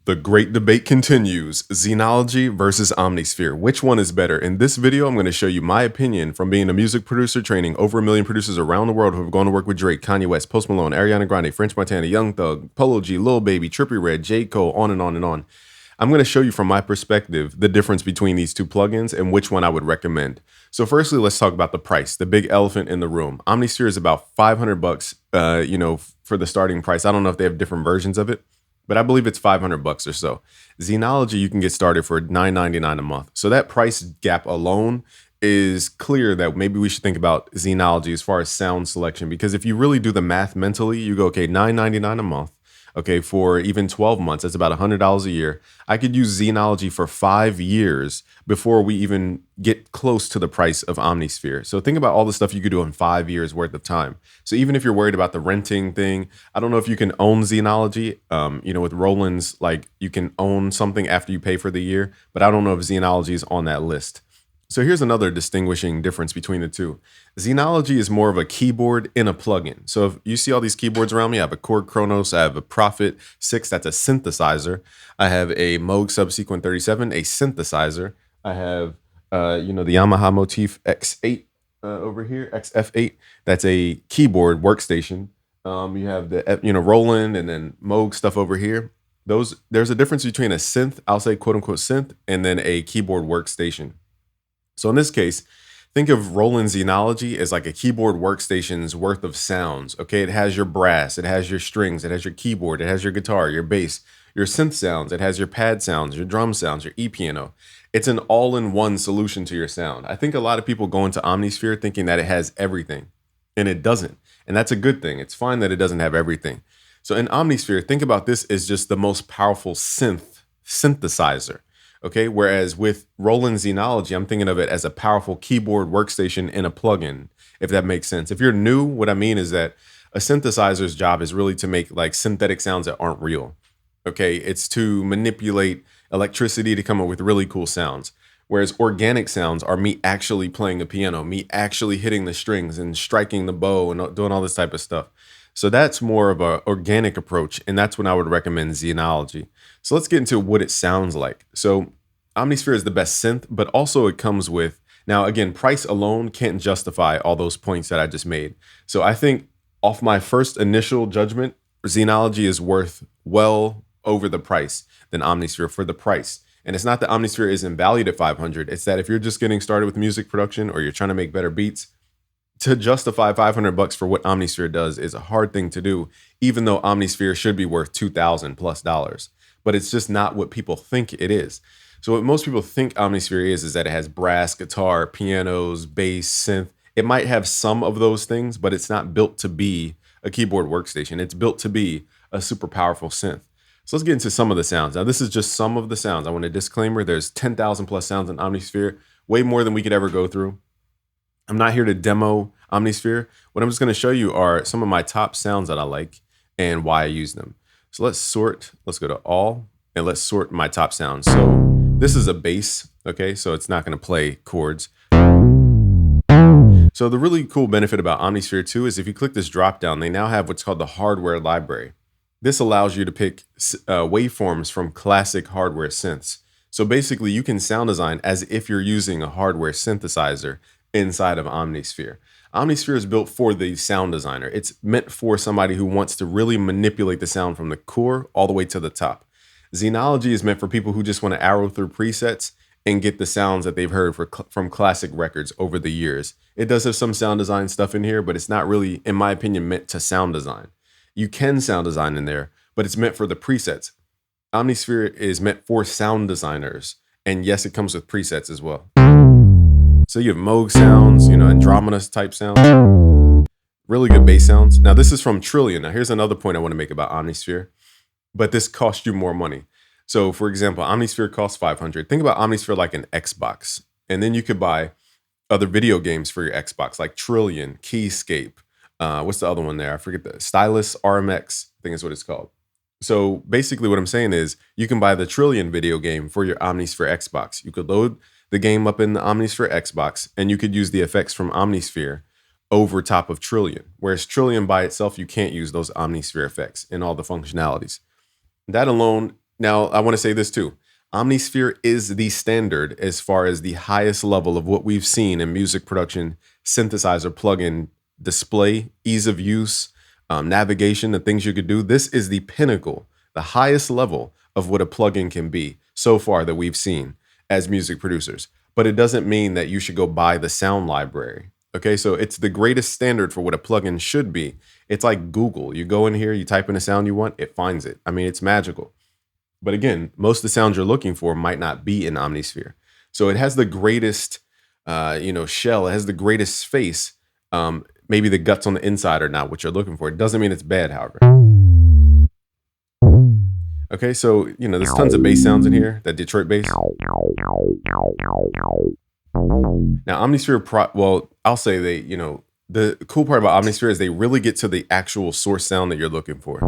The great debate continues. Zenology versus Omnisphere. Which one is better? In this video, I'm going to show you my opinion from being a music producer, training over 1 million producers around the world who have gone to work with Drake, Kanye West, Post Malone, Ariana Grande, French Montana, Young Thug, Polo G, Lil Baby, Trippie Redd, J. Cole, on and on and on. I'm going to show you from my perspective the difference between these two plugins and which one I would recommend. So firstly, let's talk about the price, the big elephant in the room. Omnisphere is about 500 bucks, for the starting price. I don't know if they have different versions of it, but I believe it's 500 bucks or so. Zenology, you can get started for $9.99 a month. So that price gap alone is clear that maybe we should think about Zenology as far as sound selection, because if you really do the math mentally, you go, okay, $9.99 a month. Okay, for even 12 months, that's about $100 a year. I could use Zenology for 5 years before we even get close to the price of Omnisphere. So think about all the stuff you could do in 5 years worth of time. So even if you're worried about the renting thing, I don't know if you can own Zenology. With Roland's, like you can own something after you pay for the year, but I don't know if Zenology is on that list. So here's another distinguishing difference between the two. Zenology is more of a keyboard in a plugin. So if you see all these keyboards around me, I have a Korg Kronos, I have a Prophet 6, that's a synthesizer. I have a Moog Subsequent 37, a synthesizer. I have, the Yamaha Motif X8 over here, XF8. That's a keyboard workstation. You have the, Roland and then Moog stuff over here. There's a difference between a synth, I'll say quote unquote synth, and then a keyboard workstation. So in this case, think of Roland Zenology as like a keyboard workstation's worth of sounds. Okay, it has your brass, it has your strings, it has your keyboard, it has your guitar, your bass, your synth sounds, it has your pad sounds, your drum sounds, your e-piano. It's an all-in-one solution to your sound. I think a lot of people go into Omnisphere thinking that it has everything, and it doesn't. And that's a good thing. It's fine that it doesn't have everything. So in Omnisphere, think about this as just the most powerful synthesizer. Okay, whereas with Roland Zenology, I'm thinking of it as a powerful keyboard workstation in a plugin, if that makes sense. If you're new, what I mean is that a synthesizer's job is really to make like synthetic sounds that aren't real. Okay, it's to manipulate electricity to come up with really cool sounds. Whereas organic sounds are me actually playing a piano, me actually hitting the strings and striking the bow and doing all this type of stuff. So that's more of an organic approach, and that's when I would recommend Zenology. So let's get into what it sounds like. So Omnisphere is the best synth, but also it comes with, now again, price alone can't justify all those points that I just made. So I think off my first initial judgment, Zenology is worth well over the price than Omnisphere for the price. And it's not that Omnisphere isn't valued at 500. It's that if you're just getting started with music production or you're trying to make better beats, to justify 500 bucks for what Omnisphere does is a hard thing to do, even though Omnisphere should be worth $2,000 plus. But it's just not what people think it is. So what most people think Omnisphere is that it has brass, guitar, pianos, bass, synth. It might have some of those things, but it's not built to be a keyboard workstation. It's built to be a super powerful synth. So let's get into some of the sounds. Now, this is just some of the sounds. I want a disclaimer. There's 10,000 plus sounds in Omnisphere, way more than we could ever go through. I'm not here to demo Omnisphere. What I'm just going to show you are some of my top sounds that I like and why I use them. So let's sort. Let's go to all, and let's sort my top sounds. So this is a bass, okay? So it's not going to play chords. So the really cool benefit about Omnisphere 2 is if you click this drop down, they now have what's called the hardware library. This allows you to pick waveforms from classic hardware synths. So basically you can sound design as if you're using a hardware synthesizer inside of Omnisphere. Omnisphere is built for the sound designer. It's meant for somebody who wants to really manipulate the sound from the core all the way to the top. Zenology is meant for people who just want to arrow through presets and get the sounds that they've heard from classic records over the years. It does have some sound design stuff in here, but it's not really, in my opinion, meant to sound design. You can sound design in there, but it's meant for the presets. Omnisphere is meant for sound designers. And yes, it comes with presets as well. So you have Moog sounds, Andromeda type sounds, really good bass sounds. Now this is from Trillion. Now here's another point I want to make about Omnisphere, but this costs you more money. So for example, Omnisphere costs 500. Think about Omnisphere like an Xbox. And then you could buy other video games for your Xbox, like Trillion, Keyscape. What's the other one there? I forget the Stylus RMX, I think is what it's called. So basically what I'm saying is you can buy the Trillion video game for your Omnisphere Xbox. You could load the game up in the Omnisphere Xbox, and you could use the effects from Omnisphere over top of Trillion. Whereas Trillion by itself, you can't use those Omnisphere effects and all the functionalities. That alone Now, I want to say this too. Omnisphere is the standard as far as the highest level of what we've seen in music production, synthesizer, plugin, display, ease of use, navigation, the things you could do. This is the pinnacle, the highest level of what a plugin can be so far that we've seen as music producers. But it doesn't mean that you should go buy the sound library. Okay, so it's the greatest standard for what a plugin should be. It's like Google. You go in here, you type in a sound you want, it finds it. I mean, it's magical. But again, most of the sounds you're looking for might not be in Omnisphere. So it has the greatest, shell. It has the greatest space. Maybe the guts on the inside are not what you're looking for. It doesn't mean it's bad, however. Okay, so, there's tons of bass sounds in here, that Detroit bass. Now, Omnisphere, I'll say the cool part about Omnisphere is they really get to the actual source sound that you're looking for.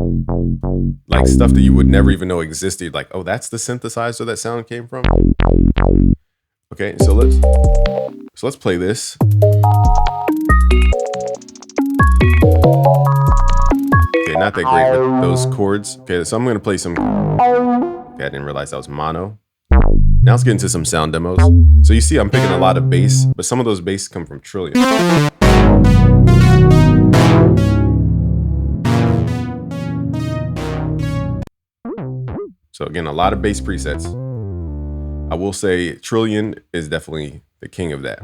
Like stuff that you would never even know existed. Like, oh, that's the synthesizer that sound came from. Okay, so let's play this. Okay, not that great with those chords. Okay, so I'm gonna play some. Okay, I didn't realize that was mono. Now let's get into some sound demos. So you see I'm picking a lot of bass, but some of those bass come from Trillion. So again, a lot of bass presets. I will say Trillion is definitely the king of that.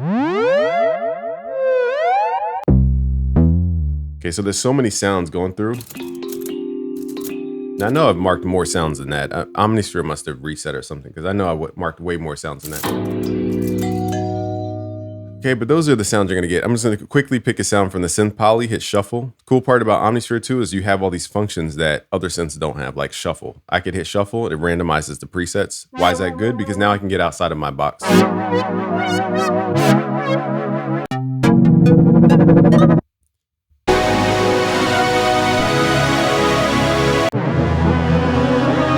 Okay, so there's so many sounds going through. Now I know I've marked more sounds than that. Omnisphere must have reset or something, because I know I marked way more sounds than that. Okay, but those are the sounds you're gonna get. I'm just gonna quickly pick a sound from the synth poly, hit shuffle. Cool part about Omnisphere 2 is you have all these functions that other synths don't have, like shuffle. I could hit shuffle, it randomizes the presets. Why is that good? Because now I can get outside of my box.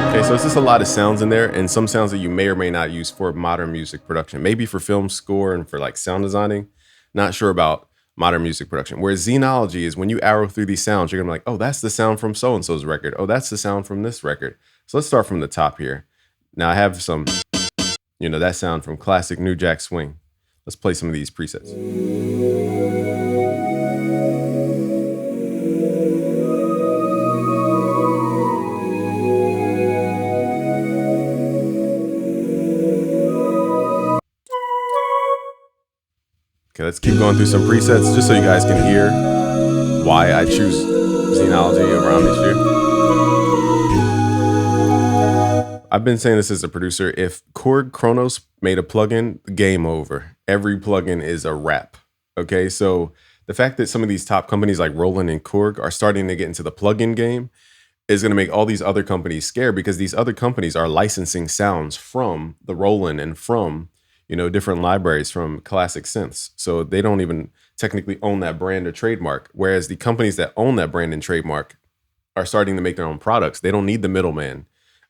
Okay, so it's just a lot of sounds in there, and some sounds that you may or may not use for modern music production. Maybe for film score and for like sound designing. Not sure about modern music production. Whereas Zenology is when you arrow through these sounds, you're gonna be like, oh, that's the sound from so-and-so's record. Oh, that's the sound from this record. So let's start from the top here. Now I have some, that sound from classic New Jack Swing. Let's play some of these presets. Okay, let's keep going through some presets just so you guys can hear why I choose Zenology over Omnisphere. I've been saying this as a producer. If Korg Kronos made a plugin, game over. Every plugin is a wrap. Okay, so the fact that some of these top companies like Roland and Korg are starting to get into the plugin game is going to make all these other companies scared, because these other companies are licensing sounds from the Roland and from different libraries from classic synths. So they don't even technically own that brand or trademark. Whereas the companies that own that brand and trademark are starting to make their own products. They don't need the middleman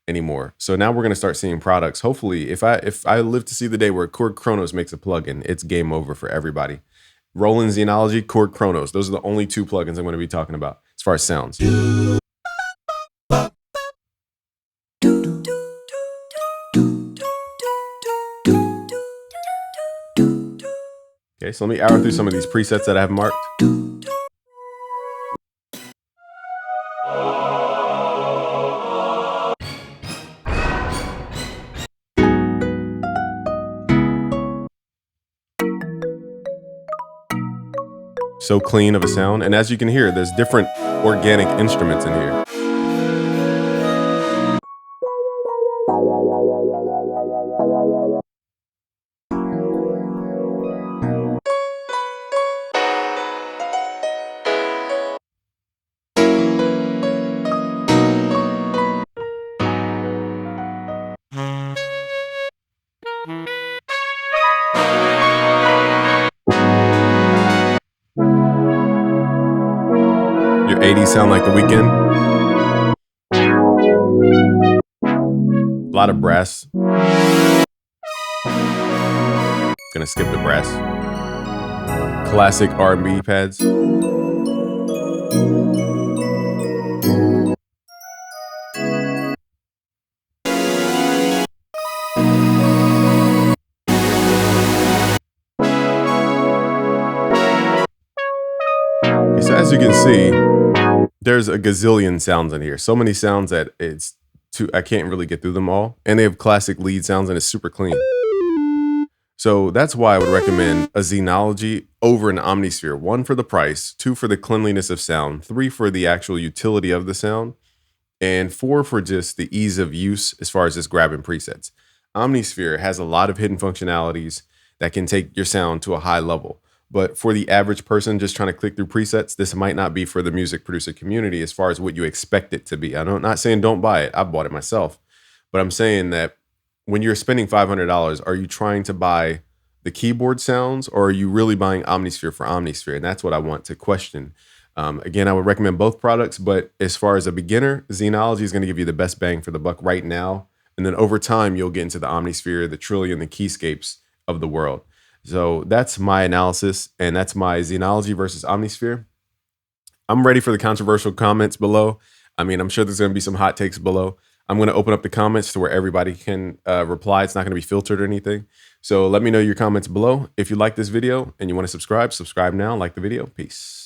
anymore. So now we're going to start seeing products. Hopefully, if I live to see the day where Korg Kronos makes a plugin, it's game over for everybody. Roland Zenology, Korg Kronos. Those are the only two plugins I'm going to be talking about as far as sounds. Okay, so let me arrow through some of these presets that I have marked. So clean of a sound. And as you can hear, there's different organic instruments in here. Your 80s sound like The Weeknd. A lot of brass. Gonna skip the brass. Classic R&B pads. So as you can see, there's a gazillion sounds in here. So many sounds that I can't really get through them all. And they have classic lead sounds and it's super clean. So that's why I would recommend a Zenology over an Omnisphere. 1 for the price, 2 for the cleanliness of sound, 3 for the actual utility of the sound, and 4 for just the ease of use as far as just grabbing presets. Omnisphere has a lot of hidden functionalities that can take your sound to a high level. But for the average person just trying to click through presets, this might not be for the music producer community as far as what you expect it to be. I'm not saying don't buy it. I bought it myself. But I'm saying that when you're spending $500, are you trying to buy the keyboard sounds or are you really buying Omnisphere for Omnisphere? And that's what I want to question. Again, I would recommend both products, but as far as a beginner, Zenology is going to give you the best bang for the buck right now. And then over time, you'll get into the Omnisphere, the Trillion, the Keyscapes of the world. So that's my analysis, and that's my Zenology versus Omnisphere. I'm ready for the controversial comments below. I mean, I'm sure there's going to be some hot takes below. I'm going to open up the comments to where everybody can reply. It's not going to be filtered or anything. So let me know your comments below. If you like this video and you want to subscribe now, like the video. Peace.